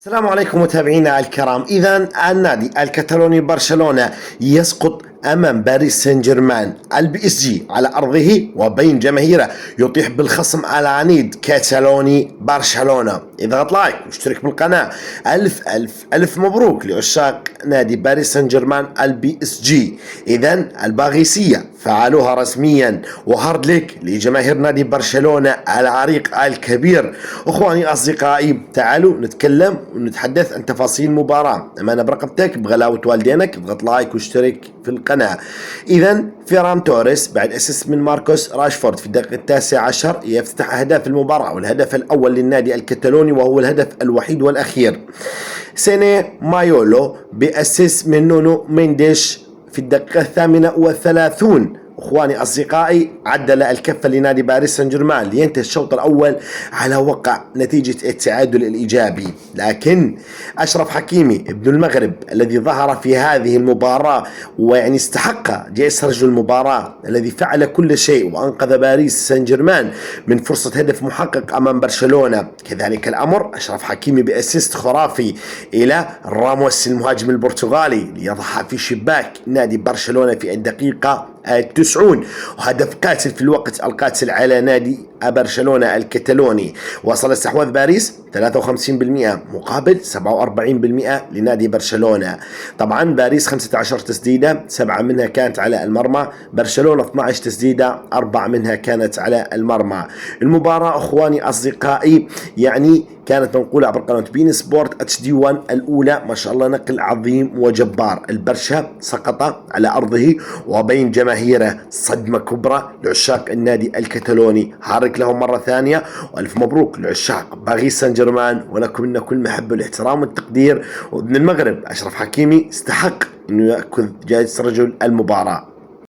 السلام عليكم متابعينا الكرام. إذا النادي الكتالوني برشلونة يسقط أمام باريس سان جيرمان البي اس جي على أرضه وبين جماهيره، يطيح بالخصم العنيد كتالوني برشلونة. اضغط لايك واشترك بالقناة. ألف ألف ألف مبروك لعشاق نادي باريس سان جيرمان البي اس جي. إذا الباغيسية فعلوها رسميا، وهارد ليك لجماهير نادي برشلونة العريق الكبير. اخواني اصدقائي، تعالوا نتكلم ونتحدث عن تفاصيل المباراة. اما انا برقبتك بغلاوة والدينك، اضغط لايك واشترك في القناة. اذا فيران توريس بعد اسيست من ماركوس راشفورد في الدقيقة 19 يفتتح اهداف المباراة، والهدف الاول للنادي الكتالوني وهو الهدف الوحيد والاخير. سيني مايولو باسيست من نونو مينديش في الدقيقة 38. اخواني اصدقائي، عدل الكفه لنادي باريس سان جيرمان لينتهي الشوط الاول على وقع نتيجه التعادل الايجابي، لكن اشرف حكيمي ابن المغرب الذي ظهر في هذه المباراه ويعني استحق جائزه رجل المباراه، الذي فعل كل شيء وانقذ باريس سان جيرمان من فرصه هدف محقق امام برشلونه. كذلك الامر اشرف حكيمي باسيست خرافي الى راموس المهاجم البرتغالي ليضعها في شباك نادي برشلونه في الدقيقه 90، وهدف قاتل في الوقت القاتل على نادي برشلونة الكتالوني. وصل استحواذ باريس 53% مقابل 47% لنادي برشلونة. طبعا باريس 15 تسديدة، 7 منها كانت على المرمى. برشلونة 12 تسديدة، 4 منها كانت على المرمى. المباراة اخواني اصدقائي يعني كانت منقولة عبر قناة بين سبورت اتش دي 1 الأولى. ما شاء الله نقل عظيم وجبار. البرشا سقط على أرضه وبين جماهيره، صدمة كبرى لعشاق النادي الكتالوني. حارك لهم مرة ثانية، وألف مبروك لعشاق باريس سان جيرمان، ولكم منا كل محبة والاحترام والتقدير. وابن المغرب أشرف حكيمي استحق أنه يأخذ جائزة رجل المباراة.